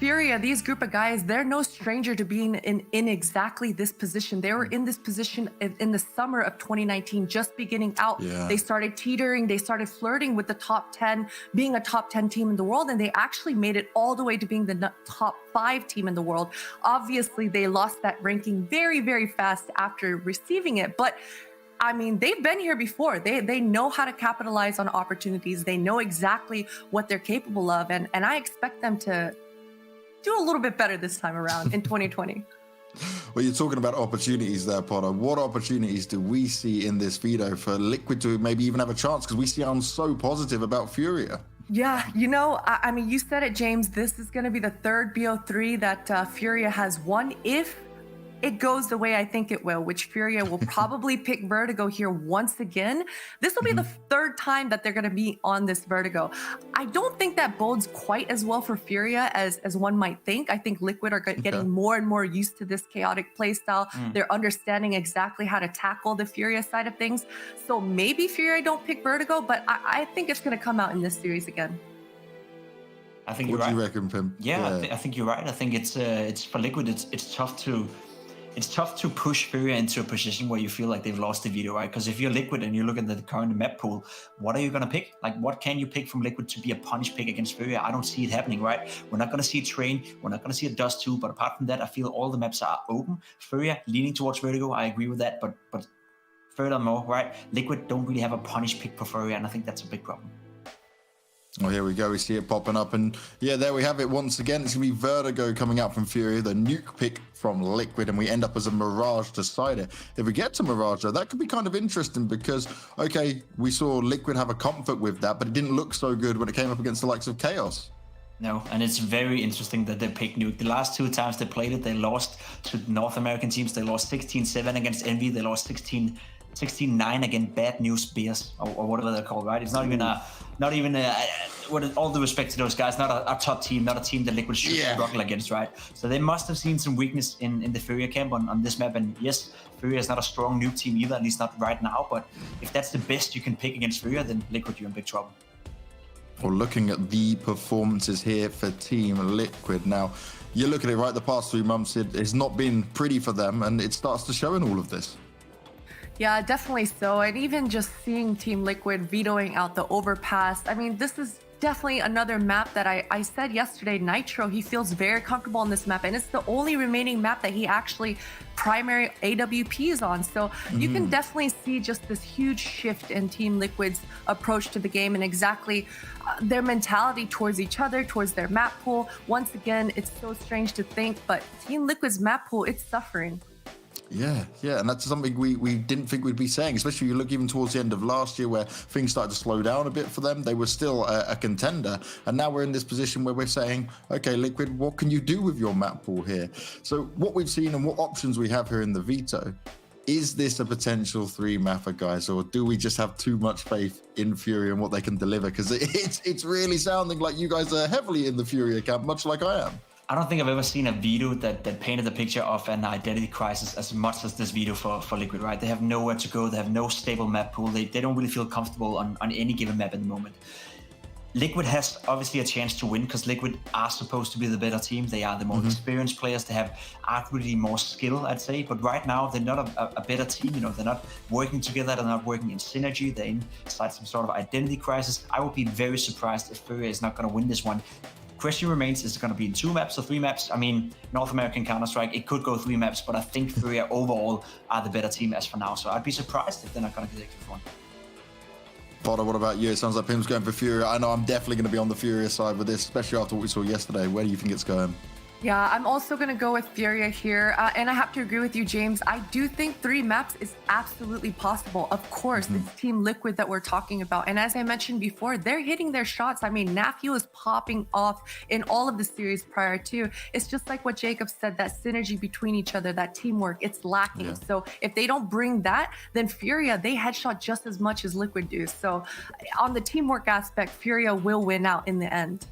Furia, these group of guys, they're no stranger to being in exactly this position. They were in this position in the summer of 2019, just beginning out. Yeah. They started teetering, they started flirting with the top 10, being a top 10 team in the world, and they actually made it all the way to being the top 5 team in the world. Obviously, they lost that ranking very, very fast after receiving it, but I mean, they've been here before. They know how to capitalize on opportunities. They know exactly what they're capable of, and I expect them to do a little bit better this time around in 2020. Well, you're talking about opportunities there, Potter. What opportunities do we see in this veto for Liquid to maybe even have a chance? Because we sound so positive about Furia. Yeah, you know, I mean, you said it, James. This is going to be the third BO3 that Furia has won. If it goes the way I think it will, which Furia will probably pick Vertigo here once again. This will be the third time that they're going to be on this Vertigo. I don't think that bodes quite as well for Furia as one might think. I think Liquid are getting more and more used to this chaotic playstyle. They're understanding exactly how to tackle the Furia side of things. So maybe Furia don't pick Vertigo, but I think it's going to come out in this series again. I think you're right. What do you reckon, Pim? Yeah, I think you're right. I think it's for Liquid. It's tough to push Furia into a position where you feel like they've lost the veto, right? Because if you're Liquid and you look at the current map pool, what are you going to pick? Like, what can you pick from Liquid to be a punish pick against Furia? I don't see it happening, right? We're not going to see a Train. We're not going to see a Dust 2. But apart from that, I feel all the maps are open. Furia leaning towards Vertigo. I agree with that. But furthermore, right? Liquid don't really have a punish pick for Furia, and I think that's a big problem. Oh, here we go. We see it popping up. And yeah, there we have it once again. It's going to be Vertigo coming out from Furia, the nuke pick from Liquid, and we end up as a Mirage decider. If we get to Mirage, though, that could be kind of interesting because, okay, we saw Liquid have a comfort with that, but it didn't look so good when it came up against the likes of Chaos. No, and it's very interesting that they picked Nuke. The last 2 times they played it, they lost to North American teams. They lost 16-7 against Envy. They lost 16-9 against Bad News Bears, or whatever they're called, right? It's not even with all due respect to those guys, not a top team, not a team that Liquid should struggle against, right? So they must have seen some weakness in the Furia camp on this map. And yes, Furia is not a strong nuke team either, at least not right now. But if that's the best you can pick against Furia, then Liquid, you're in big trouble. Well, looking at the performances here for Team Liquid. Now, you look at it, right, the past 3 months, it has not been pretty for them, and it starts to show in all of this. Yeah, definitely so. And even just seeing Team Liquid vetoing out the overpass, I mean, this is definitely another map that I said yesterday, Nitro, he feels very comfortable on this map, and it's the only remaining map that he actually primary AWPs on. So you can definitely see just this huge shift in Team Liquid's approach to the game and exactly their mentality towards each other, towards their map pool. Once again, it's so strange to think, but Team Liquid's map pool, it's suffering. Yeah, and that's something we didn't think we'd be saying, especially you look even towards the end of last year where things started to slow down a bit for them. They were still a contender, and now we're in this position where we're saying, okay, Liquid, what can you do with your map pool here? So what we've seen and what options we have here in the veto, is this a potential 3-mapper, guys, or do we just have too much faith in Furia and what they can deliver? Because it's really sounding like you guys are heavily in the Furia camp, much like I am. I don't think I've ever seen a veto that painted the picture of an identity crisis as much as this veto for Liquid, right? They have nowhere to go. They have no stable map pool. They don't really feel comfortable on any given map at the moment. Liquid has obviously a chance to win because Liquid are supposed to be the better team. They are the more experienced players. They have arguably more skill, I'd say. But right now, they're not a better team. You know, they're not working together. They're not working in synergy. They're inside some sort of identity crisis. I would be very surprised if Furia is not going to win this one. Question remains, is it going to be in 2 maps or 3 maps? I mean, North American Counter-Strike, it could go 3 maps, but I think Furia overall are the better team as for now. So I'd be surprised if they're not going to get this one. Potter, what about you? It sounds like Pim's going for Furia. I know I'm definitely going to be on the Furia side with this, especially after what we saw yesterday. Where do you think it's going? Yeah, I'm also going to go with Furia here. And I have to agree with you, James. I do think 3 maps is absolutely possible. Of course, it's Team Liquid that we're talking about. And as I mentioned before, they're hitting their shots. I mean, Naphew is popping off in all of the series prior to. It's just like what Jacob said, that synergy between each other, that teamwork, it's lacking. Yeah. So if they don't bring that, then Furia, they headshot just as much as Liquid do. So on the teamwork aspect, Furia will win out in the end.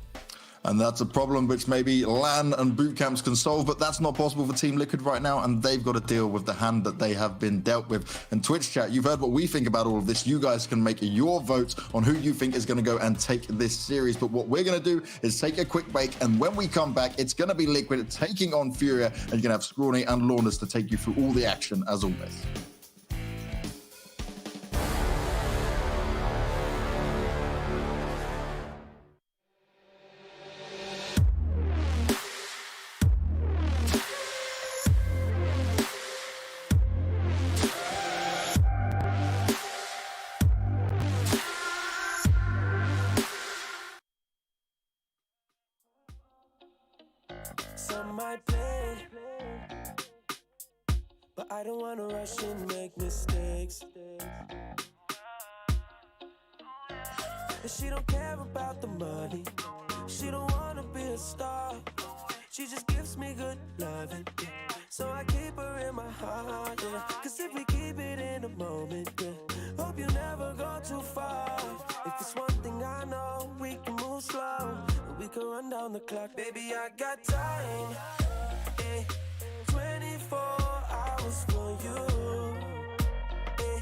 And that's a problem which maybe LAN and boot camps can solve, but that's not possible for Team Liquid right now, and they've got to deal with the hand that they have been dealt with. And Twitch chat, you've heard what we think about all of this. You guys can make your votes on who you think is going to go and take this series. But what we're going to do is take a quick break, and when we come back, it's going to be Liquid taking on Furia, and you're going to have Scrawny and Lawless to take you through all the action as always. Some might play, but I don't wanna rush and make mistakes. And she don't care about the money, she don't wanna be a star. She just gives me good loving, so I keep her in my heart, yeah. Cause if we keep it in the moment, yeah, hope you never go too far. If it's one thing I know, we can move slow, and we can run down the clock. Baby, I got time, eh, 24 hours for you, eh,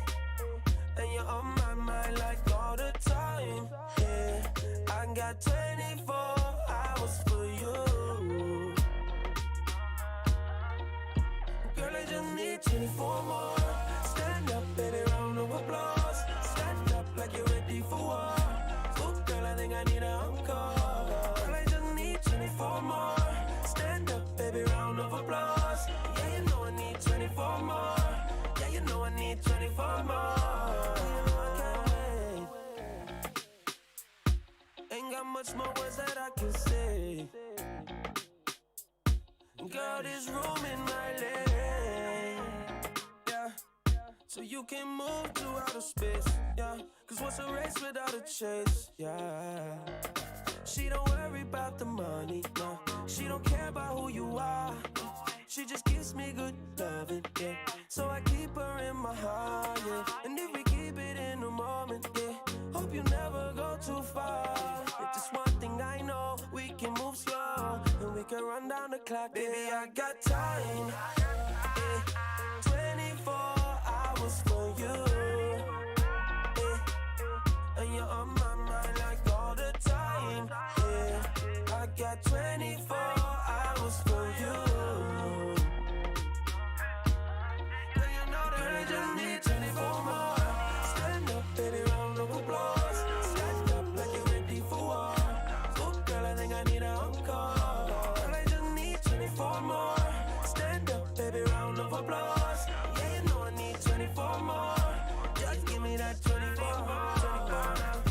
and you're on my mind like all the time, yeah. I got 24 hours for you. Girl, I just need 24 more. Stand up, baby, round of applause. Stand up like you're ready for war. Ooh, girl, I think I need a encore. Girl, I just need 24 more. Stand up, baby, round of applause. Yeah, you know I need 24 more. Yeah, you know I need 24 more. You know I can't wait. Ain't got much more words that I can say. Girl, there's room in my lane, yeah. So you can move to outer space, yeah. Cause what's a race without a chase, yeah. She don't worry about the money, no. She don't care about who you are. She just gives me good loving, yeah. So I keep her in my heart, yeah. And if we keep it in the moment, yeah, hope you never go too far. If there's one thing I know, we can move slow, and we can run down the clock. Baby, I got time, yeah, 24 hours for you, yeah, and you're on my mind like all the time, yeah. I got 24 hours for you. Girl, you know that I just need 24 more. Stand up, baby, round of applause. Stand up like you're ready for war. Ooh, girl, I think I need a encore. Girl, I just need 24 more. Stand up, baby, round of applause. Yeah, you know I need 24 more. Just give me that 24 more. 24 now.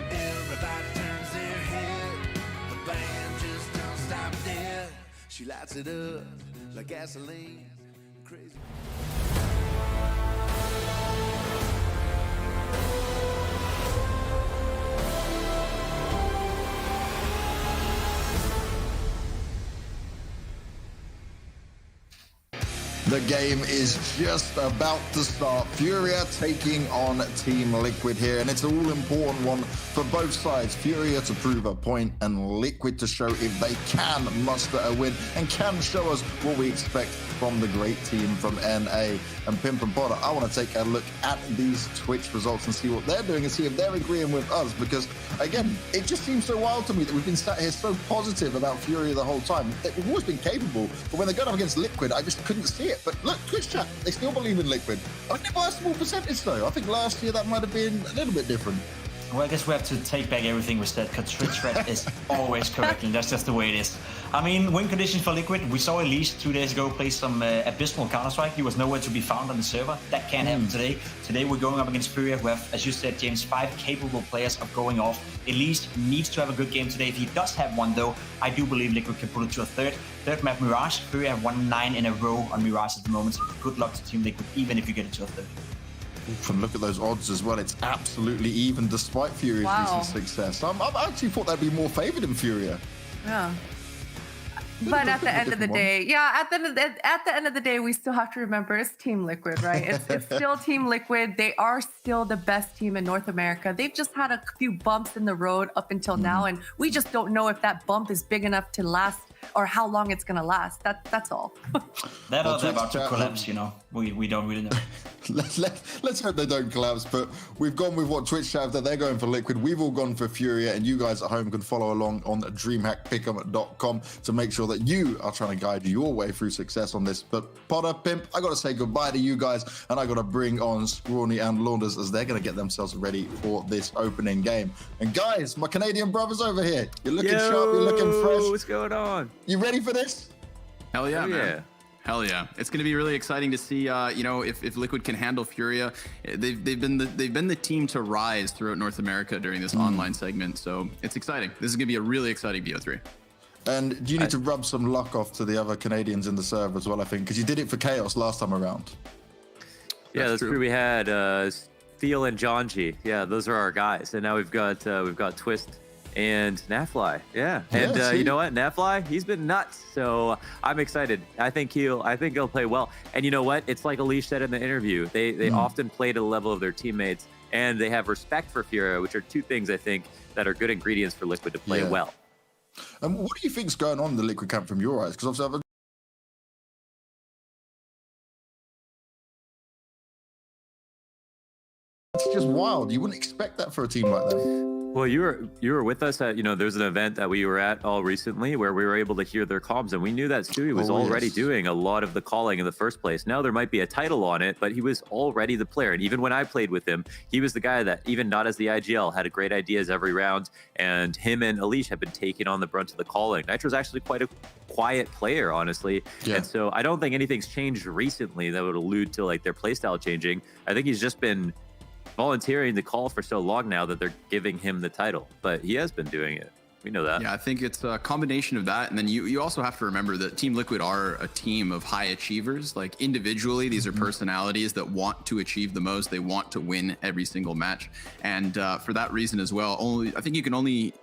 Everybody turns their head, the band just don't stop dead. She lights it up like gasoline, crazy. The game is just about to start. Furia taking on Team Liquid here, and it's an all-important one for both sides. Furia to prove a point, and Liquid to show if they can muster a win and can show us what we expect from the great team from NA. And Pimp and Potter, I want to take a look at these Twitch results and see what they're doing and see if they're agreeing with us, because again, it just seems so wild to me that we've been sat here so positive about Furia the whole time. We've always been capable, but when they're going up against Liquid, I just couldn't see it. But look, Twitch chat, they still believe in Liquid. Only by a small percentage though. I think last year that might have been a little bit different. Well, I guess we have to take back everything we said, because Twitch Red is always correct, and that's just the way it is. I mean, win conditions for Liquid. We saw Elise 2 days ago play some abysmal Counter-Strike. He was nowhere to be found on the server. That can't happen today. Today we're going up against Furia, who have, as you said, James, 5 capable players of going off. Elise needs to have a good game today. If he does have one, though, I do believe Liquid can pull it to a third map, Mirage. Furia have won 9 in a row on Mirage at the moment, so good luck to Team Liquid, even if you get it to a third. And look at those odds as well. It's absolutely even despite Furia's recent success. I actually thought they'd be more favored in Furia. Yeah. But at the end of the day, at the end of the day, we still have to remember it's Team Liquid, right? It's still Team Liquid. They are still the best team in North America. They've just had a few bumps in the road up until now, and we just don't know if that bump is big enough to last or how long it's gonna last. That's all. They're about to collapse, you know. We don't really know. Let's hope they don't collapse, but we've gone with what Twitch have that they're going for Liquid. We've all gone for Furia, and you guys at home can follow along on dreamhackpick'em.com to make sure that you are trying to guide your way through success on this. But Potter, Pimp, I gotta say goodbye to you guys, and I gotta bring on Scrawny and Launders as they're gonna get themselves ready for this opening game. And guys, my Canadian brothers over here, you're looking sharp, you're looking fresh. What's going on? You ready for this? Hell yeah, Oh, man. yeah. Hell yeah! It's going to be really exciting to see, you know, if Liquid can handle Furia. They've been the team to rise throughout North America during this online segment, so it's exciting. This is going to be a really exciting BO3. And do you need to rub some luck off to the other Canadians in the server as well? I think because you did it for Chaos last time around. Yeah, that's true. true. We had Theo and John G. Yeah, those are our guys, and now we've got Twist and Nafly. Yeah, and see? you know what, Nafly, he's been nuts. So I'm excited. I think he'll play well. And you know what? It's like Elise said in the interview. They often play to the level of their teammates, and they have respect for Furia, which are two things I think that are good ingredients for Liquid to play well. And what do you think's going on in the Liquid camp from your eyes? Because obviously it's just wild. You wouldn't expect that for a team like that. Well, you were with us at, there's an event that we were at all recently where we were able to hear their comms, and we knew that Stewie was already doing a lot of the calling in the first place. Now there might be a title on it, but he was already the player. And even when I played with him, he was the guy that, even not as the IGL, had great ideas every round. And him and Alish have been taking on the brunt of the calling. Nitro's actually quite a quiet player, honestly. Yeah. And so I don't think anything's changed recently that would allude to like their playstyle changing. I think he's just been volunteering to call for so long now that they're giving him the title, but he has been doing it. We know that. Yeah, I think it's a combination of that. And then you also have to remember that Team Liquid are a team of high achievers. Like individually, these are personalities that want to achieve the most. They want to win every single match. And for that reason as well, I think you can only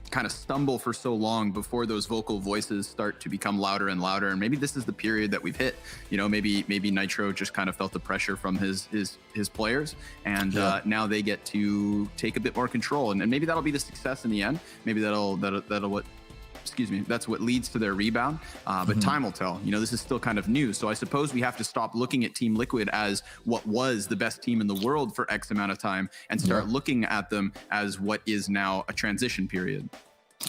kind of stumble for so long before those vocal voices start to become louder and louder. And maybe this is the period that we've hit. Maybe Nitro just kind of felt the pressure from his players, and now they get to take a bit more control. And maybe that'll be the success in the end. Maybe that's what leads to their rebound. But time will tell. This is still kind of new. So I suppose we have to stop looking at Team Liquid as what was the best team in the world for X amount of time and start looking at them as what is now a transition period.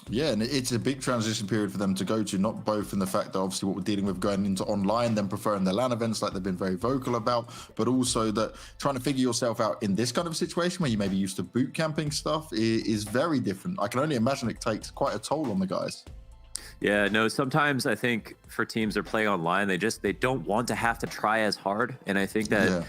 Yeah, and it's a big transition period for them to go to, not both in the fact that obviously what we're dealing with going into online, then preferring their LAN events like they've been very vocal about, but also that trying to figure yourself out in this kind of situation where you may be used to boot camping stuff is very different. I can only imagine it takes quite a toll on the guys. Yeah, no, sometimes I think for teams that play online, they don't want to have to try as hard. And I think that,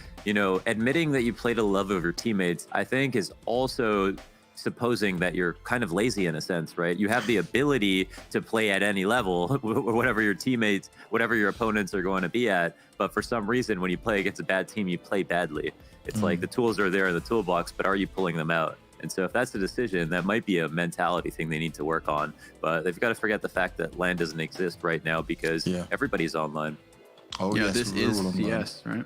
admitting that you play to the level of your teammates, I think is also supposing that you're kind of lazy in a sense, right? You have the ability to play at any level, whatever your teammates, whatever your opponents are going to be at. But for some reason, when you play against a bad team, you play badly. It's like the tools are there in the toolbox, but are you pulling them out? And so if that's the decision, that might be a mentality thing they need to work on. But they've got to forget the fact that LAN doesn't exist right now because everybody's online. Oh, yeah, yes, this is CS, right?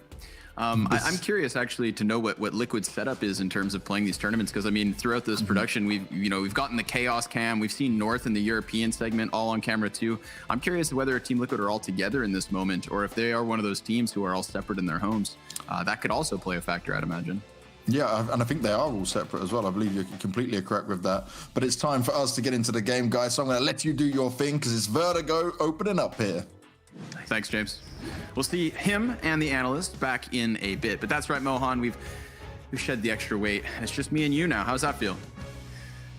I'm curious actually to know what Liquid's setup is in terms of playing these tournaments, because I mean throughout this production we've gotten the Chaos cam, we've seen North in the European segment all on camera too. I'm curious whether Team Liquid are all together in this moment or if they are one of those teams who are all separate in their homes. That could also play a factor, I'd imagine. Yeah, and I think they are all separate as well. I believe you're completely correct with that. But it's time for us to get into the game, guys. So I'm going to let you do your thing because it's Vertigo opening up here. Thanks, James. We'll see him and the analyst back in a bit. But that's right, Mohan. who shed the extra weight. It's just me and you now. How's that feel?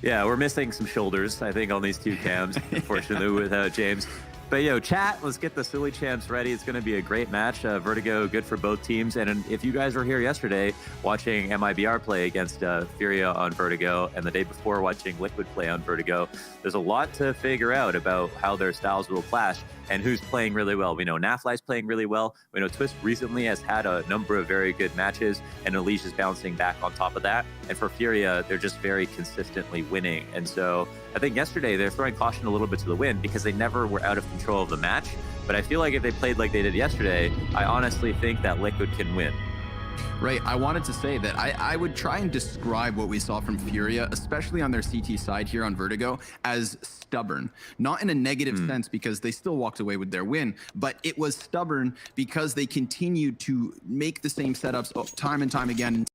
Yeah, we're missing some shoulders, I think, on these two cams, unfortunately, without James. But yo, chat, let's get the silly champs ready. It's going to be a great match. Vertigo, good for both teams. And if you guys were here yesterday watching MIBR play against Furia on Vertigo, and the day before watching Liquid play on Vertigo, there's a lot to figure out about how their styles will clash and who's playing really well. We know Nafly's playing really well. We know Twist recently has had a number of very good matches, and Elise is bouncing back on top of that. And for Furia, they're just very consistently winning. And so I think yesterday they're throwing caution a little bit to the wind because they never were out of control of the match. But I feel like if they played like they did yesterday, I honestly think that Liquid can win. Right, I wanted to say that I would try and describe what we saw from Furia, especially on their CT side here on Vertigo, as stubborn. Not in a negative sense, because they still walked away with their win, but it was stubborn because they continued to make the same setups time and time again.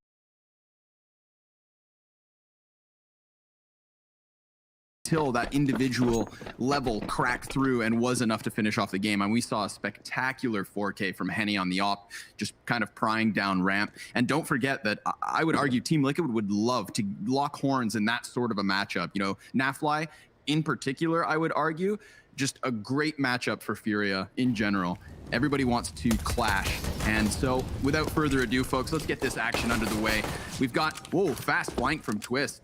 Until that individual level cracked through and was enough to finish off the game. And we saw a spectacular 4K from Henny on the op, just kind of prying down ramp. And don't forget that I would argue Team Liquid would love to lock horns in that sort of a matchup. You know, Nafly in particular, I would argue, just a great matchup for Furia in general. Everybody wants to clash. And so without further ado, folks, let's get this action under the way. We've got, whoa, fast flank from Twist.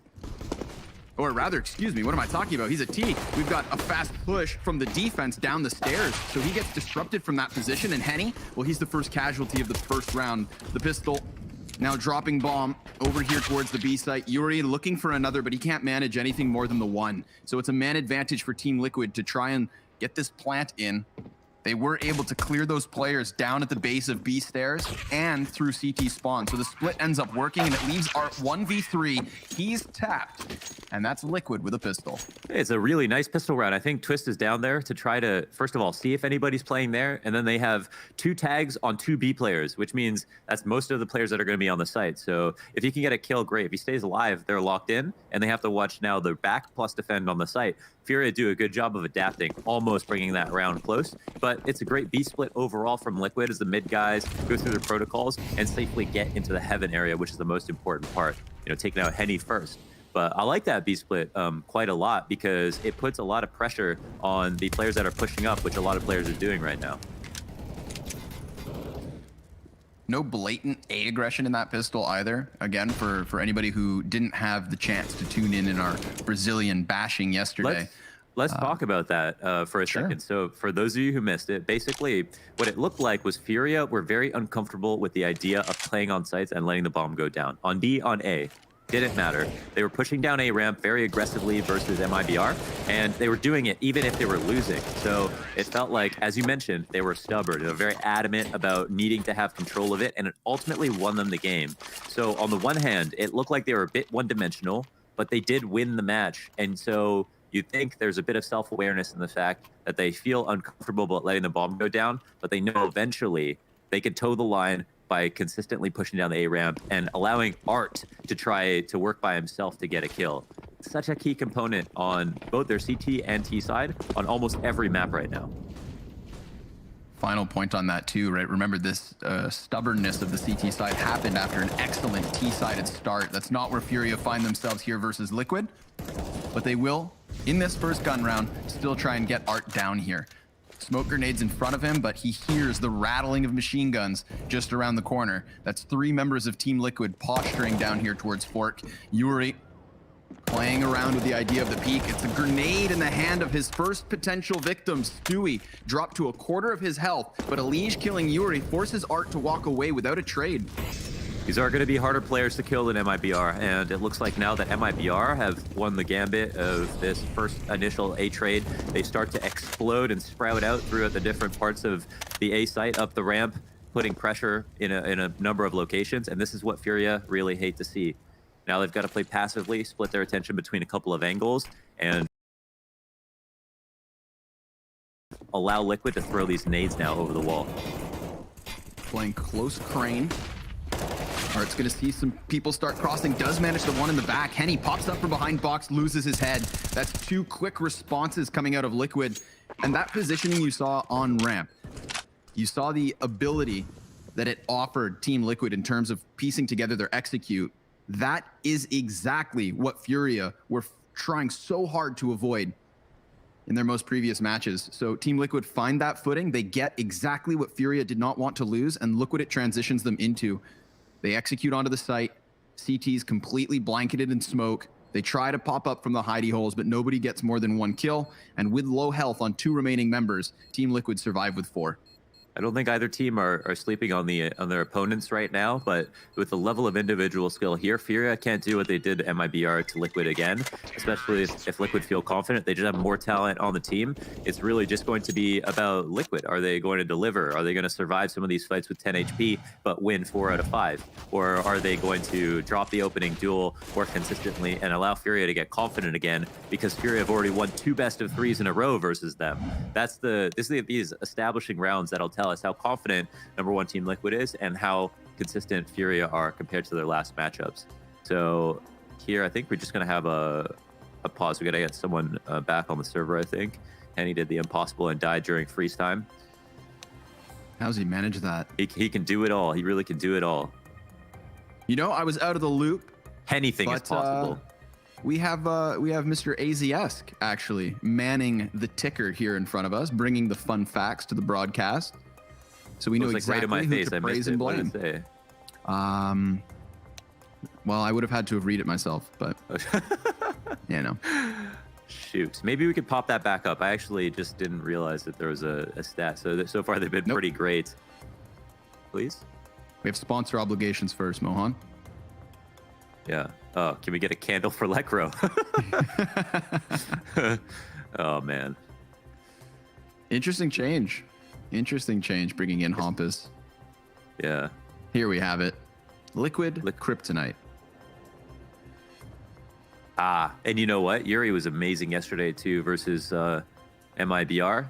Or rather, excuse me, what am I talking about? He's a T. We've got a fast push from the defense down the stairs. So he gets disrupted from that position. And Henny, well, he's the first casualty of the first round. The pistol now dropping bomb over here towards the B site. Yuri looking for another, but he can't manage anything more than the one. So it's a man advantage for Team Liquid to try and get this plant in. They were able to clear those players down at the base of B stairs and through CT spawn. So the split ends up working, and it leaves Art 1v3. He's tapped, and that's Liquid with a pistol. It's a really nice pistol round. I think Twist is down there to try to, first of all, see if anybody's playing there. And then they have 2 tags on 2 B players, which means that's most of the players that are going to be on the site. So if he can get a kill, great. If he stays alive, they're locked in, and they have to watch now the back plus defend on the site. Furia do a good job of adapting, almost bringing that round close. But it's a great B split overall from Liquid as the mid guys go through their protocols and safely get into the heaven area, which is the most important part. You know, taking out Henny first. But I like that B split quite a lot because it puts a lot of pressure on the players that are pushing up, which a lot of players are doing right now. No blatant A aggression in that pistol either. Again, for anybody who didn't have the chance to tune in our Brazilian bashing yesterday. Let's talk about that for a second. So for those of you who missed it, basically what it looked like was Furia were very uncomfortable with the idea of playing on sites and letting the bomb go down. On B, on A, didn't matter. They were pushing down A ramp very aggressively versus MIBR, and they were doing it even if they were losing. So it felt like, as you mentioned, they were stubborn. They were very adamant about needing to have control of it, and it ultimately won them the game. So on the one hand, it looked like they were a bit one-dimensional, but they did win the match. And so you think there's a bit of self-awareness in the fact that they feel uncomfortable about letting the bomb go down, but they know eventually they could toe the line by consistently pushing down the A ramp and allowing Art to try to work by himself to get a kill. Such a key component on both their CT and T side on almost every map right now. Final point on that too, right? Remember, this stubbornness of the CT side happened after an excellent T-sided start. That's not where Furia find themselves here versus Liquid, but they will, in this first gun round, still try and get Art down here. Smoke grenades in front of him, but he hears the rattling of machine guns just around the corner. That's 3 members of Team Liquid posturing down here towards Fork. Yuri playing around with the idea of the peak. It's a grenade in the hand of his first potential victim, Stewie. Dropped to a quarter of his health, but Elige killing Yuri forces Art to walk away without a trade. These are going to be harder players to kill than MIBR, and it looks like now that MIBR have won the gambit of this first initial A trade, they start to explode and sprout out throughout the different parts of the A site, up the ramp, putting pressure in a number of locations, and this is what Furia really hate to see. Now they've got to play passively, split their attention between a couple of angles, and allow Liquid to throw these nades now over the wall. Playing close crane. Art's gonna see some people start crossing, does manage the one in the back. Henny pops up from behind box, loses his head. That's 2 quick responses coming out of Liquid. And that positioning you saw on ramp, you saw the ability that it offered Team Liquid in terms of piecing together their execute, that is exactly what Furia were trying so hard to avoid in their most previous matches. So Team Liquid find that footing. They get exactly what Furia did not want to lose, and look what it transitions them into. They execute onto the site. CT's completely blanketed in smoke. They try to pop up from the hidey holes, but nobody gets more than 1 kill. And with low health on 2 remaining members, Team Liquid survive with 4. I don't think either team are sleeping on their opponents right now, but with the level of individual skill here, Furia can't do what they did to MIBR to Liquid again, especially if Liquid feel confident. They just have more talent on the team. It's really just going to be about Liquid. Are they going to deliver? Are they going to survive some of these fights with 10 HP, but win 4 out of 5? Or are they going to drop the opening duel more consistently and allow Furia to get confident again, because Furia have already won 2 best-of-3s in a row versus them? This is these establishing rounds that'll tell us how confident #1 Team Liquid is and how consistent Furia are compared to their last matchups. So here, I think we're just going to have a pause. We got to get someone back on the server, I think. Henny did the impossible and died during freeze time. How's he manage that? He can do it all. He really can do it all. You know, I was out of the loop. Anything is possible. We have Mr. AZesque actually manning the ticker here in front of us, bringing the fun facts to the broadcast. So we know exactly right in my who face. to I praise missed and it. What blame. did it say? Well, I would have had to have read it myself, but you know. Shoot, maybe we could pop that back up. I actually just didn't realize that there was a stat. So far they've been pretty great. Please. We have sponsor obligations first, Mohan. Yeah. Oh, can we get a candle for Lekro? Oh man. Interesting change. Interesting change bringing in Hampus. Yeah. Here we have it. Liquid Kryptonite. And you know what? Yuri was amazing yesterday too versus MIBR.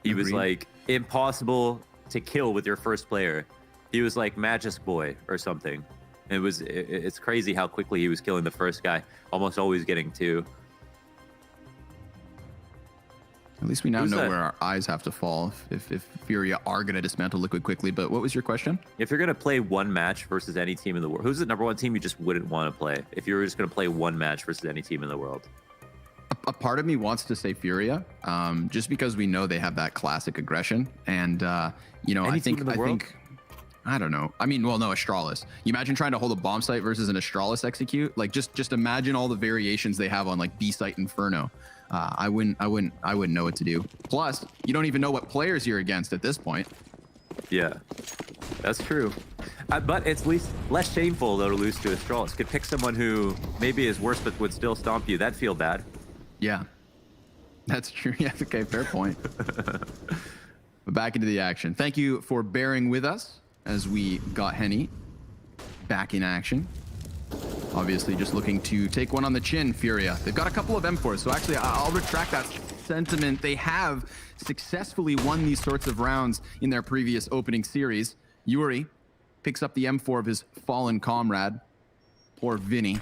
He was like impossible to kill with your first player. He was like Magic Boy or something. It's crazy how quickly he was killing the first guy, almost always getting 2. At least we now know where our eyes have to fall if Furia are going to dismantle Liquid quickly. But what was your question? If you're going to play one match versus any team in the world, who's the #1 team you just wouldn't want to play? If you were just going to play one match versus any team in the world? A part of me wants to say Furia, just because we know they have that classic aggression. And, you know, I think I don't know. I mean, well, no, Astralis. You imagine trying to hold a bomb site versus an Astralis execute. Like, just imagine all the variations they have on like B site Inferno. I wouldn't know what to do. Plus, you don't even know what players you're against at this point. Yeah, that's true. But it's at least less shameful though to lose to Astralis. Could pick someone who maybe is worse but would still stomp you. That'd feel bad. Yeah, that's true. Yeah, okay, fair point. But back into the action. Thank you for bearing with us as we got Henny back in action. Obviously just looking to take one on the chin, Furia. They've got a couple of M4s, so actually I'll retract that sentiment. They have successfully won these sorts of rounds in their previous opening series. Yuri picks up the M4 of his fallen comrade. Poor Vinny,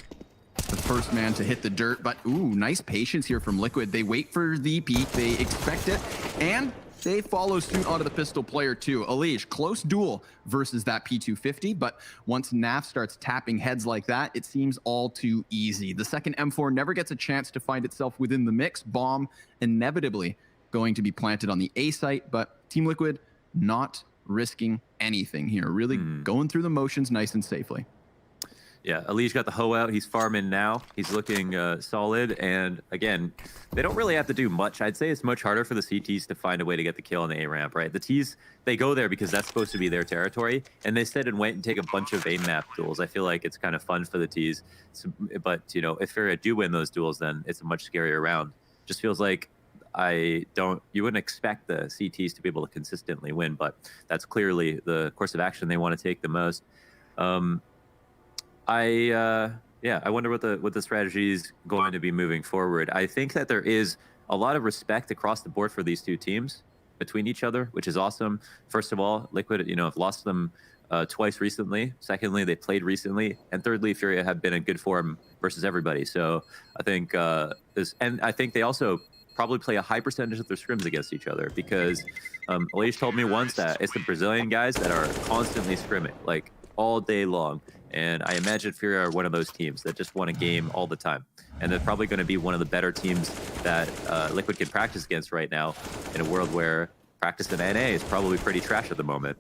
the first man to hit the dirt, but ooh, nice patience here from Liquid. They wait for the peek, they expect it, and they follow suit onto the pistol player too. Alige, close duel versus that P250, but once Naf starts tapping heads like that, it seems all too easy. The second M4 never gets a chance to find itself within the mix. Bomb inevitably going to be planted on the A site, but Team Liquid not risking anything here. Really going through the motions nice and safely. Yeah, Alige got the hoe out. He's farming now. He's looking solid. And again, they don't really have to do much. I'd say it's much harder for the CTs to find a way to get the kill on the A ramp, right? The Ts, they go there because that's supposed to be their territory. And they sit and wait and take a bunch of A map duels. I feel like it's kind of fun for the Ts. But, you know, if Furia do win those duels, then it's a much scarier round. Just feels like you wouldn't expect the CTs to be able to consistently win, but that's clearly the course of action they want to take the most. I wonder what the strategy is going to be moving forward. I think that there is a lot of respect across the board for these two teams between each other, which is awesome. First of all, Liquid, you know, have lost them twice recently. Secondly, they played recently, and thirdly, Furia have been in good form versus everybody. So I think and I think they also probably play a high percentage of their scrims against each other because Alish told me once that it's the Brazilian guys that are constantly scrimming, like all day long. And I imagine Furia are one of those teams that just want a game all the time. And they're probably going to be one of the better teams that Liquid can practice against right now in a world where practice in NA is probably pretty trash at the moment.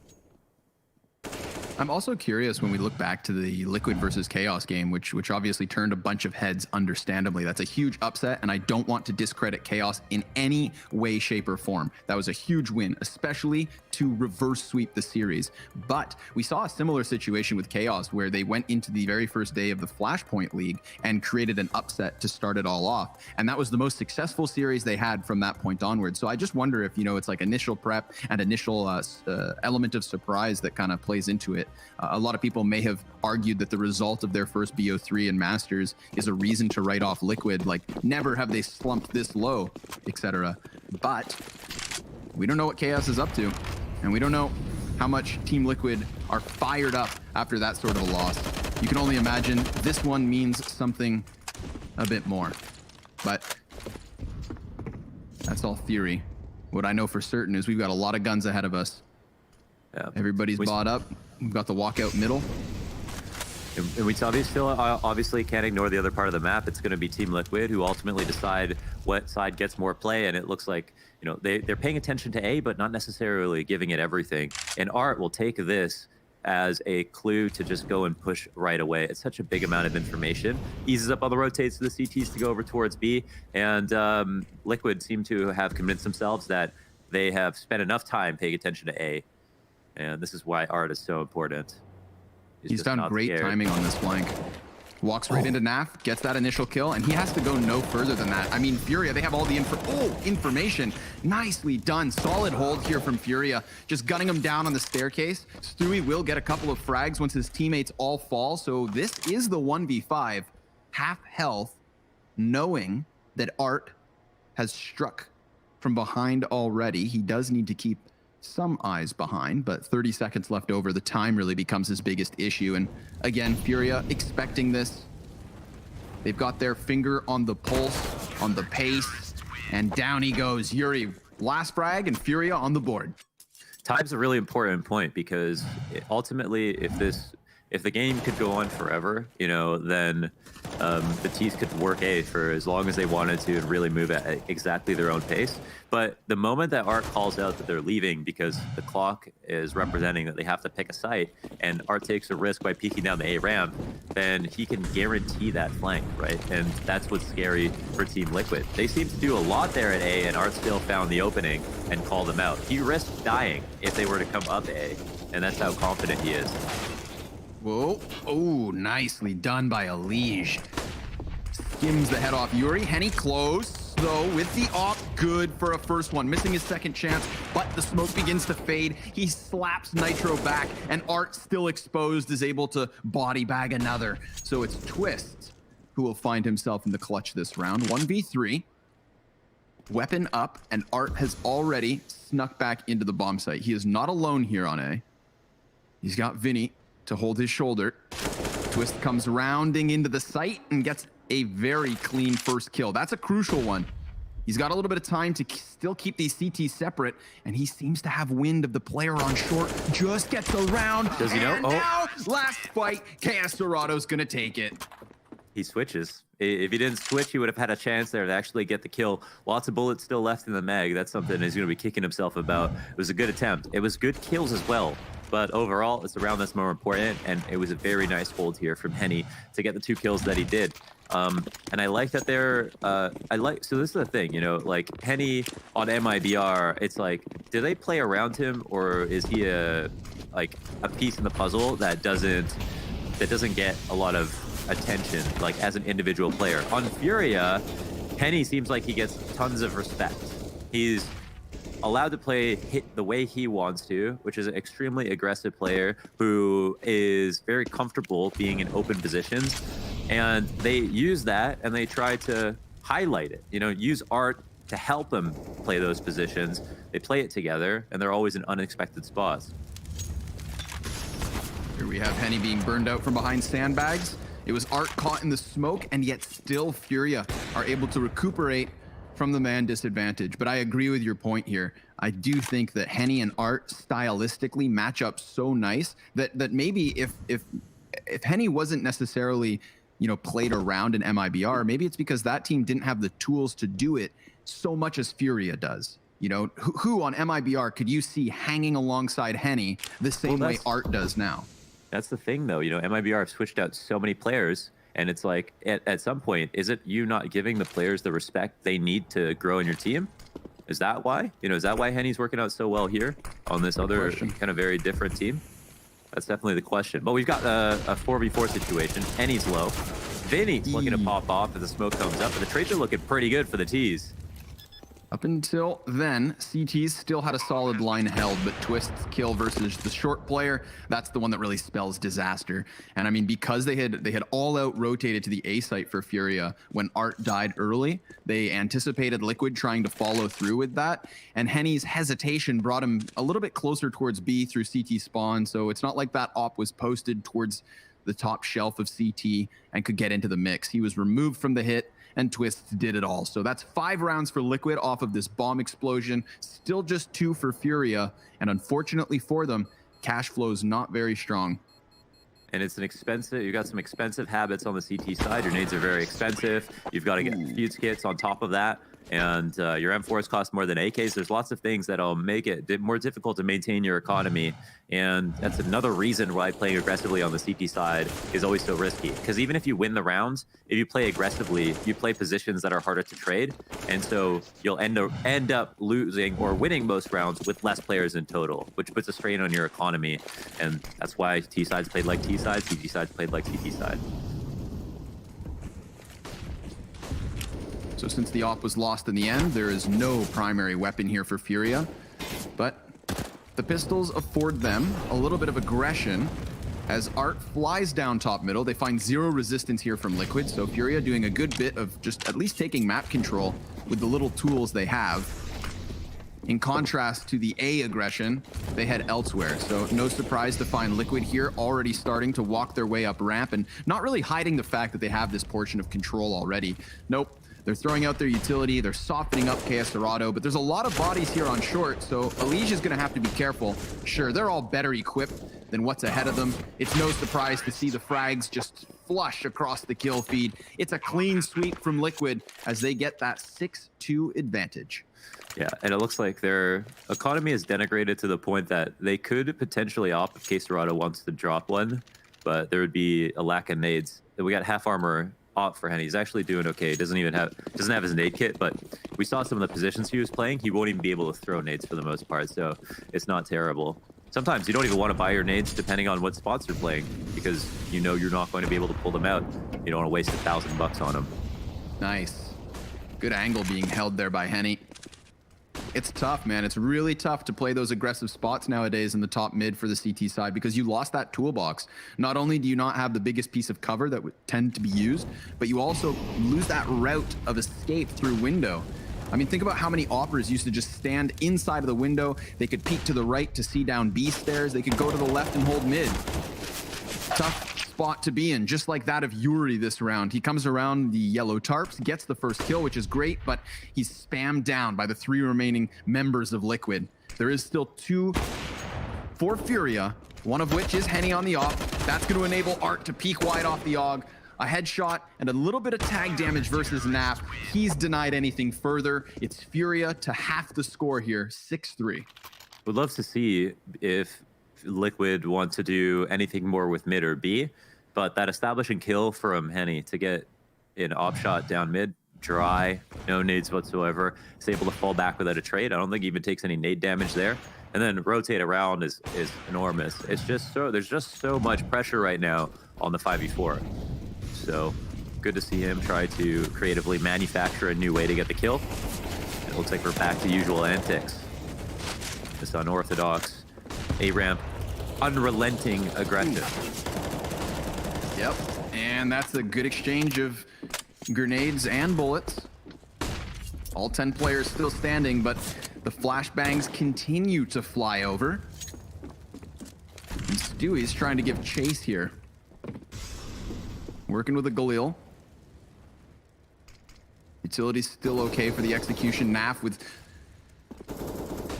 I'm also curious when we look back to the Liquid versus Chaos game, which obviously turned a bunch of heads, understandably. That's a huge upset, and I don't want to discredit Chaos in any way, shape, or form. That was a huge win, especially to reverse sweep the series. But we saw a similar situation with Chaos where they went into the very first day of the Flashpoint League and created an upset to start it all off. And that was the most successful series they had from that point onward. So I just wonder if, it's like initial prep and initial element of surprise that kind of plays into it. A lot of people may have argued that the result of their first BO3 in Masters is a reason to write off Liquid, like never have they slumped this low, etc. But we don't know what Chaos is up to, and we don't know how much Team Liquid are fired up after that sort of a loss. You can only imagine this one means something a bit more. But that's all theory. What I know for certain is we've got a lot of guns ahead of us. Yeah. Everybody's bought up. We've got the walkout middle. And we obviously can't ignore the other part of the map. It's going to be Team Liquid who ultimately decide what side gets more play. And it looks like, they're paying attention to A, but not necessarily giving it everything. And Art will take this as a clue to just go and push right away. It's such a big amount of information. Eases up on the rotates to the CTs to go over towards B. And Liquid seem to have convinced themselves that they have spent enough time paying attention to A. And this is why Art is so important. He's done great timing on this flank. Walks right into Naf, gets that initial kill, and he has to go no further than that. I mean, Furia, they have all the information. Nicely done. Solid hold here from Furia. Just gunning him down on the staircase. Stewie will get a couple of frags once his teammates all fall. So this is the 1v5. Half health, knowing that Art has struck from behind already. He does need to keep some eyes behind, but 30 seconds left over. The time really becomes his biggest issue. And again, Furia expecting this. They've got their finger on the pulse, on the pace, and down he goes. Yuri, last frag, and Furia on the board. Time's a really important point because ultimately, if the game could go on forever, then the T's could work A for as long as they wanted to and really move at exactly their own pace. But the moment that Art calls out that they're leaving because the clock is representing that they have to pick a site, and Art takes a risk by peeking down the A ramp, then he can guarantee that flank, right? And that's what's scary for Team Liquid. They seem to do a lot there at A, and Art still found the opening and called them out. He risked dying if they were to come up A, and that's how confident he is. Whoa. Oh, nicely done by Alish. Skims the head off Yuri. Henny close, though, with the op. Good for a first one. Missing his second chance, but the smoke begins to fade. He slaps Nitro back, and Art, still exposed, is able to body bag another. So it's Twist who will find himself in the clutch this round. 1v3. Weapon up, and Art has already snuck back into the bomb site. He is not alone here on A. He's got Vinny to hold his shoulder. Twist comes rounding into the site and gets a very clean first kill. That's a crucial one. He's got a little bit of time to still keep these CTs separate, and he seems to have wind of the player on short. Just gets around. Does he know? And now, last fight, Chaos Dorado's gonna take it. He switches. If he didn't switch, he would have had a chance there to actually get the kill. Lots of bullets still left in the mag. That's something he's going to be kicking himself about. It was a good attempt. It was good kills as well. But overall, it's around this more important, and it was a very nice hold here from Henny to get the 2 kills that he did. And I like that they're, so this is the thing, like Henny on MIBR, it's like, do they play around him, or is he a piece in the puzzle that doesn't get a lot of attention, like as an individual player? On Furia, Henny seems like he gets tons of respect. He's allowed to play the way he wants to, which is an extremely aggressive player who is very comfortable being in open positions. And they use that and they try to highlight it, use Art to help them play those positions. They play it together and they're always in unexpected spots. Here we have Henny being burned out from behind sandbags. It was Art caught in the smoke, and yet still Furia are able to recuperate from the man disadvantage, but I agree with your point here. I do think that Henny and Art stylistically match up so nice that maybe if Henny wasn't necessarily, you know, played around in MIBR, maybe it's because that team didn't have the tools to do it so much as Furia does. You know, who on MIBR could you see hanging alongside Henny the same way Art does now? That's the thing, though. You know, MIBR have switched out so many players, and it's like, at some point, is it you not giving the players the respect they need to grow in your team? Is that why? You know, is that why Henny's working out so well here on this other kind of very different team? That's definitely the question. But we've got a 4v4 situation. Henny's low. Vinny looking to pop off as the smoke comes up, and the trades are looking pretty good for the T's. Up until then, CT's still had a solid line held, but Twist's kill versus the short player, that's the one that really spells disaster. And I mean, because they had all out rotated to the A site for Furia when Art died early, they anticipated Liquid trying to follow through with that. And Henny's hesitation brought him a little bit closer towards B through CT spawn. So it's not like that op was posted towards the top shelf of CT and could get into the mix. He was removed from the hit, and Twists did it all. So that's 5 rounds for Liquid off of this bomb explosion. Still just 2 for Furia. And unfortunately for them, cash flow's not very strong. And it's an expensive, you got some expensive habits on the CT side. Your nades are very expensive. You've got to get fuse kits on top of that. And your M4s cost more than AKs. There's lots of things that'll make it more difficult to maintain your economy. And that's another reason why playing aggressively on the CT side is always so risky. Because even if you win the rounds, if you play aggressively, you play positions that are harder to trade. And so you'll end up losing or winning most rounds with less players in total, which puts a strain on your economy. And that's why T sides played like T sides, CT sides played like CT side. So since the op was lost in the end, there is no primary weapon here for Furia. But the pistols afford them a little bit of aggression. As Art flies down top middle, they find 0 resistance here from Liquid. So Furia doing a good bit of just at least taking map control with the little tools they have. In contrast to the A aggression, they head elsewhere. So no surprise to find Liquid here already starting to walk their way up ramp and not really hiding the fact that they have this portion of control already. Nope. They're throwing out their utility, they're softening up KS Dorado, but there's a lot of bodies here on short, so Alicia's gonna have to be careful. Sure, they're all better equipped than what's ahead of them. It's no surprise to see the frags just flush across the kill feed. It's a clean sweep from Liquid as they get that 6-2 advantage. Yeah, and it looks like their economy is denigrated to the point that they could potentially opt if KS Dorado wants to drop one, but there would be a lack of nades. We got half armor opt for Henny. He's actually doing okay. Doesn't have his nade kit, but we saw some of the positions he was playing. He won't even be able to throw nades for the most part, so it's not terrible. Sometimes you don't even want to buy your nades depending on what spots you're playing because you know you're not going to be able to pull them out. You don't want to waste $1,000 on them. Nice. Good angle being held there by Henny. It's tough, man. It's really tough to play those aggressive spots nowadays in the top mid for the CT side because you lost that toolbox. Not only do you not have the biggest piece of cover that would tend to be used, but you also lose that route of escape through window. I mean, think about how many operas used to just stand inside of the window. They could peek to the right to see down B stairs. They could go to the left and hold mid. Tough spot to be in, just like that of Yuri this round. He comes around the yellow tarps, gets the first kill, which is great, but he's spammed down by the 3 remaining members of Liquid. There is still 2 for Furia, one of which is Henny on the op. That's going to enable Art to peek wide off the AUG. A headshot and a little bit of tag damage versus Nap. He's denied anything further. It's Furia to half the score here, 6-3. Would love to see if Liquid want to do anything more with mid or B, but that establishing kill from Henny to get an op shot down mid, dry, no nades whatsoever, is able to fall back without a trade. I don't think he even takes any nade damage there. And then rotate around is enormous. It's just there's just so much pressure right now on the 5v4. So good to see him try to creatively manufacture a new way to get the kill. It looks like we're back to usual antics. This unorthodox A-ramp, unrelenting aggression. Yep, and that's a good exchange of grenades and bullets. All 10 players still standing, but the flashbangs continue to fly over. And Stewie's trying to give chase here. Working with a Galil. Utility's still okay for the execution. Naf with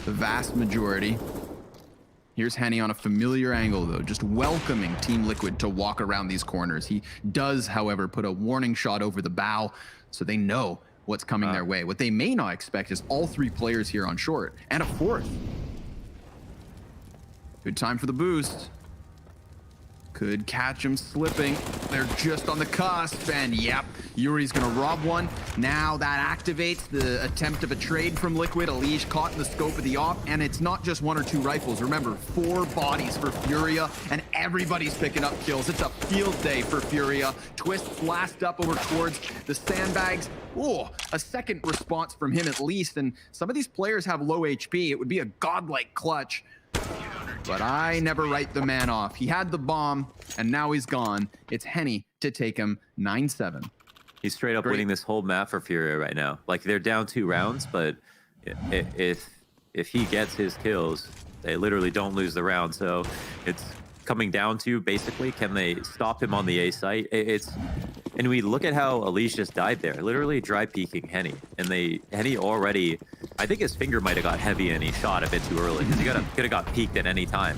the vast majority. Here's Henny on a familiar angle, though, just welcoming Team Liquid to walk around these corners. He does, however, put a warning shot over the bow, so they know what's coming their way. What they may not expect is all 3 players here on short, and a 4th. Good time for the boost. Could catch him slipping. They're just on the cusp, and yep, Yuri's gonna rob one. Now that activates the attempt of a trade from Liquid. Elige caught in the scope of the op, and it's not just 1 or 2 rifles. Remember, 4 bodies for Furia, and everybody's picking up kills. It's a field day for Furia. Twist blast up over towards the sandbags. Oh, a second response from him at least, and some of these players have low HP. It would be a godlike clutch. But I never write the man off. He had the bomb, and now he's gone. It's Henny to take him 9-7. He's straight up winning this whole map for Furia right now. Like, they're down 2 rounds, but if he gets his kills, they literally don't lose the round. So it's coming down to, basically, can they stop him on the A site? And we look at how Elige just died there, literally dry peeking Henny. And Henny already, I think his finger might have got heavy and he shot a bit too early because he could have got peeked at any time.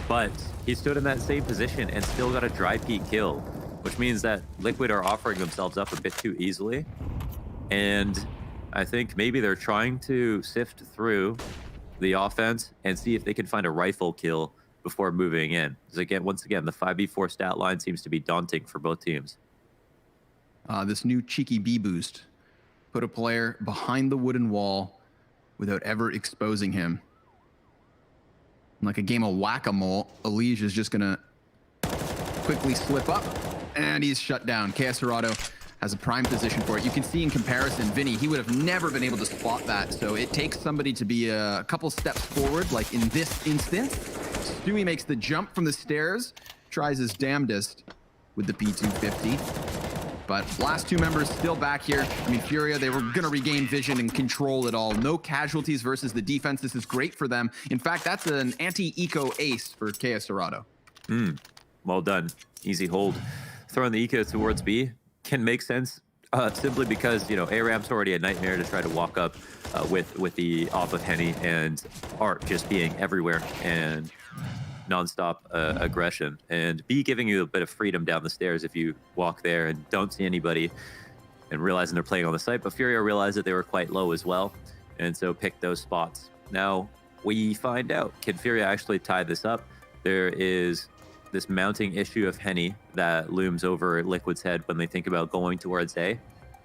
But he stood in that same position and still got a dry peek kill, which means that Liquid are offering themselves up a bit too easily. And I think maybe they're trying to sift through the offense and see if they can find a rifle kill before moving in. Because once again, the 5v4 stat line seems to be daunting for both teams. This new cheeky B boost put a player behind the wooden wall without ever exposing him. Like a game of whack-a-mole, Elige is just gonna quickly slip up, and he's shut down. KS Dorado has a prime position for it. You can see in comparison, Vinny, he would have never been able to spot that. So it takes somebody to be a couple steps forward, like in this instance. Stewie makes the jump from the stairs, tries his damnedest with the P250. But last 2 members still back here. I mean, Furia, they were going to regain vision and control it all. No casualties versus the defense. This is great for them. In fact, that's an anti-eco ace for KS Dorado. Well done. Easy hold. Throwing the eco towards B can make sense simply because, you know, A-Ramp's already a nightmare to try to walk up with the off of Henny and Art just being everywhere and nonstop aggression, and B giving you a bit of freedom down the stairs if you walk there and don't see anybody and realizing they're playing on the site. But Furia realized that they were quite low as well, and so picked those spots. Now we find out, can Furia actually tie this up? There is this mounting issue of Henny that looms over Liquid's head when they think about going towards A,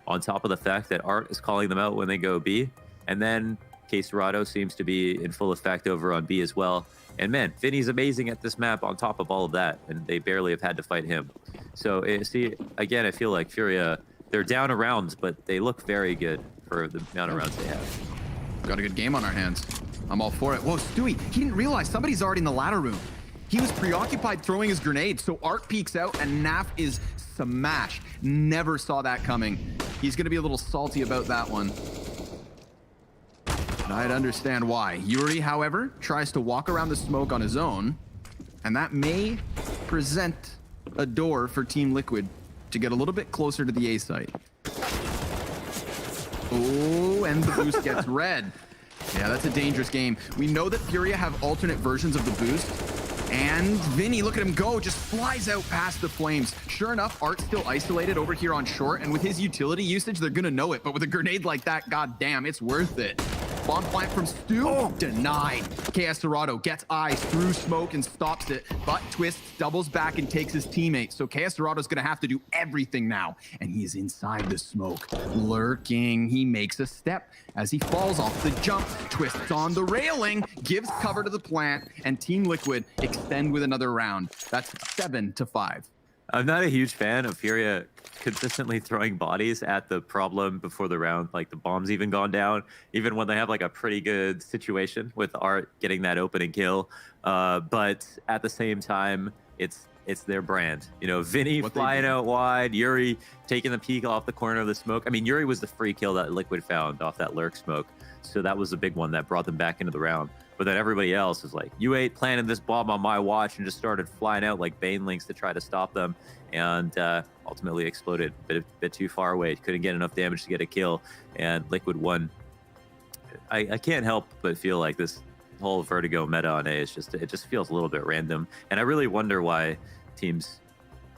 on top of the fact that Art is calling them out when they go B, and then KS Dorado seems to be in full effect over on B as well. And man, Vinny's amazing at this map on top of all of that, and they barely have had to fight him. So see, again, I feel like Furia, they're down a round, but they look very good for the amount of rounds they have. Got a good game on our hands. I'm all for it. Whoa, Stewie, he didn't realize somebody's already in the ladder room. He was preoccupied throwing his grenade, so Art peeks out and Naf is smashed. Never saw that coming. He's gonna be a little salty about that one. I'd understand why. Yuri, however, tries to walk around the smoke on his own, and that may present a door for Team Liquid to get a little bit closer to the A site. Oh, and the boost gets red. Yeah, that's a dangerous game. We know that Furia have alternate versions of the boost, and Vinny, look at him go, just flies out past the flames. Sure enough, Art's still isolated over here on short, and with his utility usage, they're gonna know it, but with a grenade like that, goddamn, it's worth it. Bomb plant from Stu, denied. KS Dorado gets eyes through smoke and stops it, but Twist doubles back and takes his teammate. So KS Dorado's gonna have to do everything now, and he's inside the smoke, lurking. He makes a step as he falls off the jump. Twists on the railing, gives cover to the plant, and Team Liquid extend with another round. That's 7-5. I'm not a huge fan of Furia consistently throwing bodies at the problem before the round. Like, the bomb's even gone down, even when they have like a pretty good situation with Art getting that opening kill. But at the same time, it's their brand. You know, Vinny flying out wide, Yuri taking the peek off the corner of the smoke. I mean, Yuri was the free kill that Liquid found off that lurk smoke. So that was the big one that brought them back into the round. But then everybody else is like, U8 planted this bomb on my watch and just started flying out like Banelings to try to stop them, and ultimately exploded a bit too far away. Couldn't get enough damage to get a kill, and Liquid won. I can't help but feel like this whole Vertigo meta on A is it just feels a little bit random, and I really wonder why teams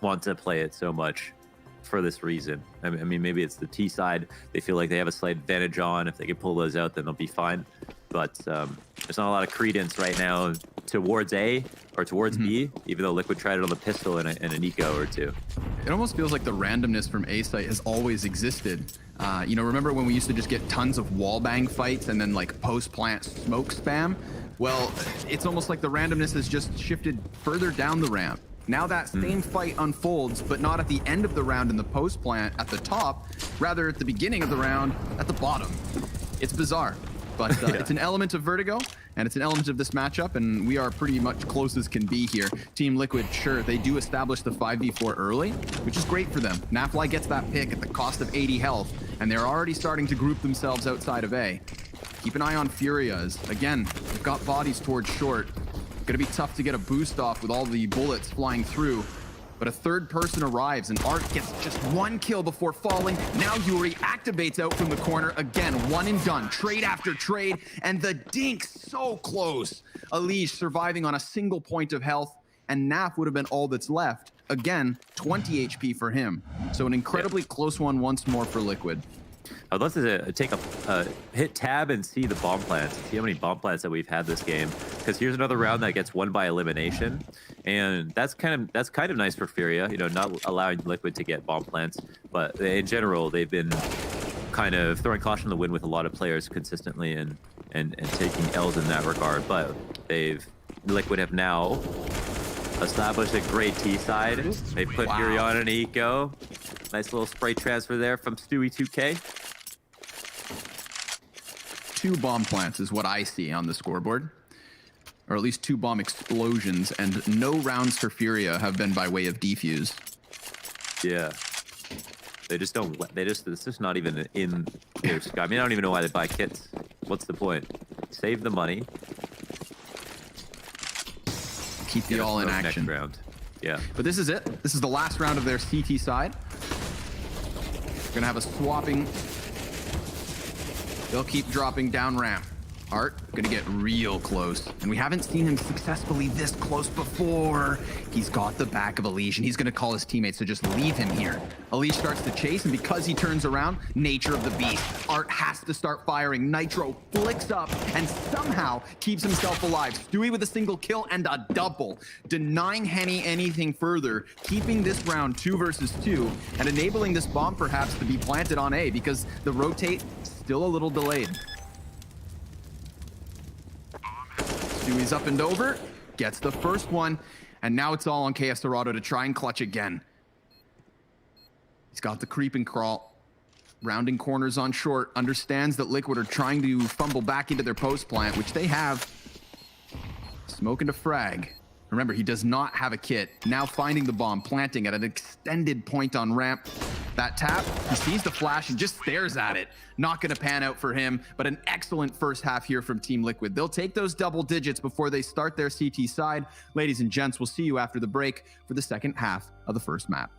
want to play it so much for this reason. I mean, maybe it's the T side. They feel like they have a slight advantage on. If they can pull those out, then they'll be fine. But there's not a lot of credence right now towards A or towards B, even though Liquid tried it on the pistol and an eco or two. It almost feels like the randomness from A site has always existed. You know, remember when we used to just get tons of wallbang fights and then like post-plant smoke spam? Well, it's almost like the randomness has just shifted further down the ramp. Now that same fight unfolds, but not at the end of the round in the post plant at the top, rather at the beginning of the round at the bottom. It's bizarre, but it's an element of Vertigo, and it's an element of this matchup, and we are pretty much close as can be here. Team Liquid, sure, they do establish the 5v4 early, which is great for them. Nafly gets that pick at the cost of 80 health, and they're already starting to group themselves outside of A. Keep an eye on Furia, as, again, they've got bodies towards short. Gonna be tough to get a boost off with all the bullets flying through, but a third person arrives and Art gets just one kill before falling. Now Yuri activates out from the corner again, one and done, trade after trade, and the dink so close. Alige surviving on a single point of health, and Naf would have been all that's left. Again, 20 HP for him. So an incredibly close one once more for Liquid. I'd love to take a hit tab and see the bomb plants, see how many bomb plants that we've had this game. Because here's another round that gets won by elimination, and that's kind of nice for Furia. You know, not allowing Liquid to get bomb plants, but in general they've been kind of throwing caution to the wind with a lot of players consistently and taking L's in that regard. But Liquid have now established a great T side. They put Furia on an eco. Nice little spray transfer there from Stewie 2K. 2 bomb plants is what I see on the scoreboard. Or at least 2 bomb explosions, and no rounds for Furia have been by way of defuse. Yeah. They just don't, it's just not even in their sky. I mean, I don't even know why they buy kits. What's the point? Save the money. Keep the all in action. Next round. Yeah. But this is it. This is the last round of their CT side. Gonna have a swapping. They'll keep dropping down ramp. Art gonna get real close, and we haven't seen him successfully this close before. He's got the back of Alige, and he's gonna call his teammates to just leave him here. Alige starts to chase, and because he turns around, nature of the beast. Art has to start firing. Nitro flicks up and somehow keeps himself alive. Stewie with a single kill and a double, denying Henny anything further, keeping this round 2 versus 2, and enabling this bomb perhaps to be planted on A, because the rotate still a little delayed. Stewie's up and over, gets the first one, and now it's all on KS Dorado to try and clutch again. He's got the creep and crawl, rounding corners on short, understands that Liquid are trying to fumble back into their post plant, which they have. Smoke into frag. Remember, he does not have a kit. Now finding the bomb, planting at an extended point on ramp. That tap, he sees the flash and just stares at it. Not gonna pan out for him, but an excellent first half here from Team Liquid. They'll take those double digits before they start their CT side. Ladies and gents, we'll see you after the break for the second half of the first map.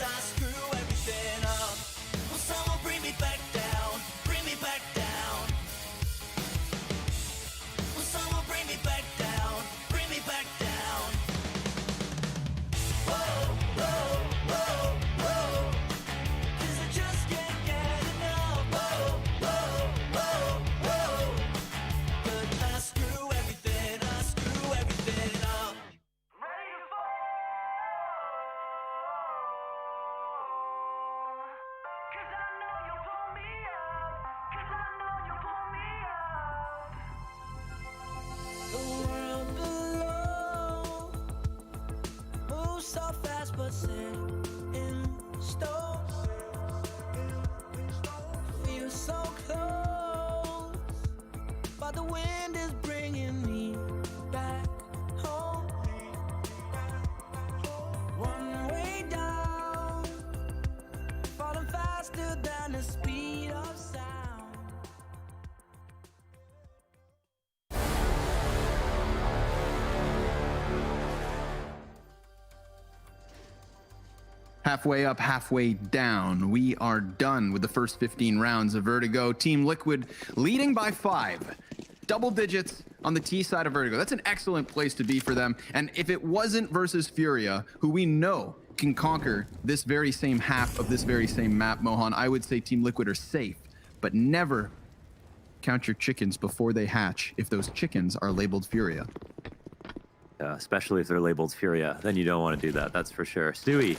I screw everything up. Will someone bring me back down? Bring me back down. Will someone bring me back down? Bring me back down. Whoa, whoa, whoa, whoa. 'Cause I just can't get enough. Whoa, whoa, whoa, whoa. But I screw everything up. The world below moves so fast but set in stone. Feel so close, but the wind is bringing me back home. One way down, falling faster than the speed of sound. Halfway up, halfway down. We are done with the first 15 rounds of Vertigo. Team Liquid leading by 5. Double digits on the T side of Vertigo. That's an excellent place to be for them. And if it wasn't versus Furia, who we know can conquer this very same half of this very same map, Mohan, I would say Team Liquid are safe. But never count your chickens before they hatch if those chickens are labeled Furia. Especially if they're labeled Furia. Then you don't want to do that, that's for sure. Stewie.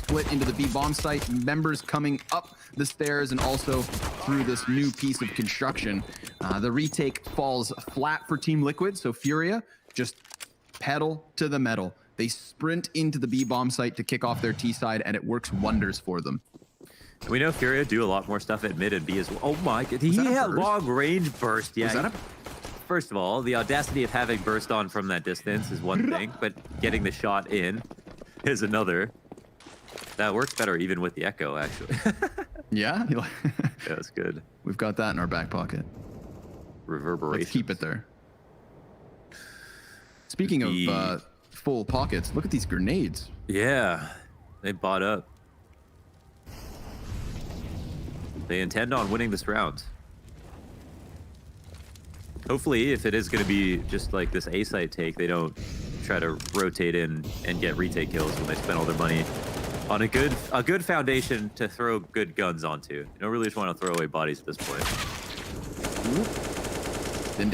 Split into the B bomb site, members coming up the stairs and also through this new piece of construction. The retake falls flat for Team Liquid, so Furia just pedal to the metal. They sprint into the B bomb site to kick off their T side, and it works wonders for them. We know Furia do a lot more stuff at mid and B as well. Oh my god, he had long range burst. Yeah. Was that a... First of all, the audacity of having burst on from that distance is one thing, but getting the shot in is another. That works better even with the echo, actually. Yeah? Yeah, that's good. We've got that in our back pocket. Reverberation. Let's keep it there. Speaking of full pockets, look at these grenades. Yeah, they bought up. They intend on winning this round. Hopefully, if it is going to be just like this A site take, they don't try to rotate in and get retake kills when they spend all their money on a good foundation to throw good guns onto. You don't really just want to throw away bodies at this point. Didn't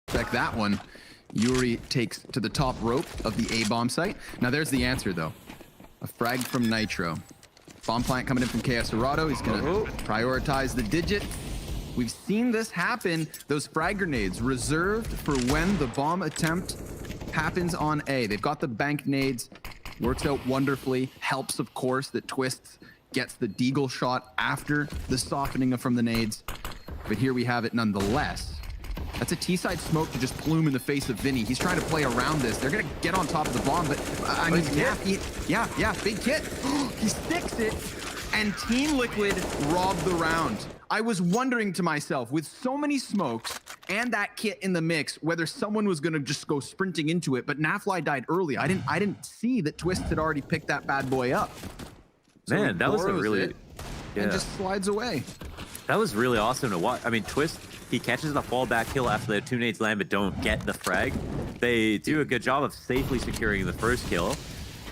expect that one. Yuri takes to the top rope of the A bomb site. Now there's the answer though. A frag from Nitro. Bomb plant coming in from KS Dorado. He's gonna prioritize the digit. We've seen this happen. Those frag grenades reserved for when the bomb attempt happens on A. They've got the bank nades. Works out wonderfully. Helps, of course, that Twists gets the deagle shot after the softening from the nades. But here we have it nonetheless. That's a T-side smoke to just plume in the face of Vinny. He's trying to play around this. They're going to get on top of the bomb, but I mean, yeah, big kit. He sticks it, and Team Liquid robbed the round. I was wondering to myself, with so many smokes and that kit in the mix, whether someone was going to just go sprinting into it, but Nafly died early. I didn't see that Twist had already picked that bad boy up. So man, that was a really... And just slides away. That was really awesome to watch. I mean, Twist, he catches the fallback kill after the 2 nades land, but don't get the frag. They do a good job of safely securing the first kill.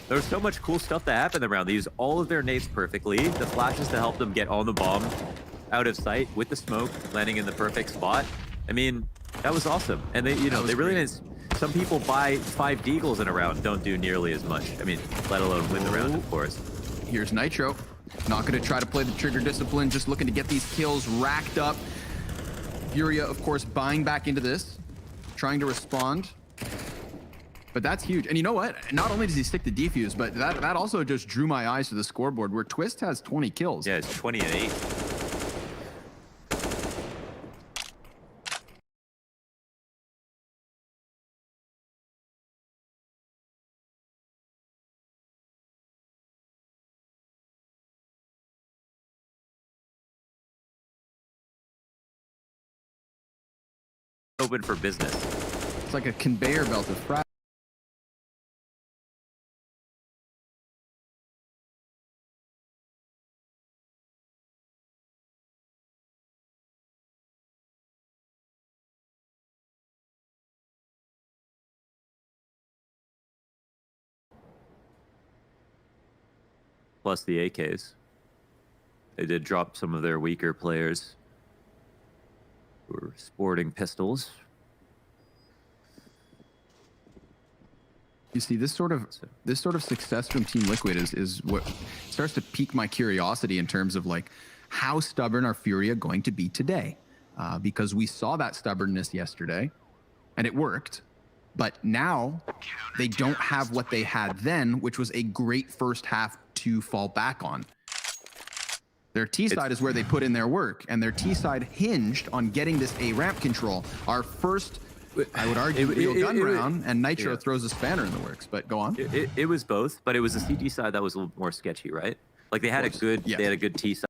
There's so much cool stuff that happened around. They use all of their nades perfectly. The flashes to help them get on the bomb out of sight with the smoke, landing in the perfect spot. I mean, that was awesome. And they, they really didn't. Some people buy 5 deagles in a round, don't do nearly as much. I mean, let alone win the round, of course. Here's Nitro. Not going to try to play the trigger discipline, just looking to get these kills racked up. Furia, of course, buying back into this, trying to respond. But that's huge. And you know what? Not only does he stick to defuse, but that also just drew my eyes to the scoreboard where Twist has 20 kills. Yeah, it's 20 and 8. Open for business. It's like a conveyor belt of frag. Plus the AKs. They did drop some of their weaker players who were sporting pistols. You see, this sort of success from Team Liquid is what starts to pique my curiosity in terms of like how stubborn are Furia going to be today? Because we saw that stubbornness yesterday, and it worked. But now they don't have what they had then, which was a great first half to fall back on. Their T side is where they put in their work, and their T side hinged on getting this A ramp control. Our first, I would argue, real gun round, and Nitro throws a spanner in the works. But go on. It was both, but it was the CT side that was a little more sketchy, right? Like they had a good, they had a good T side.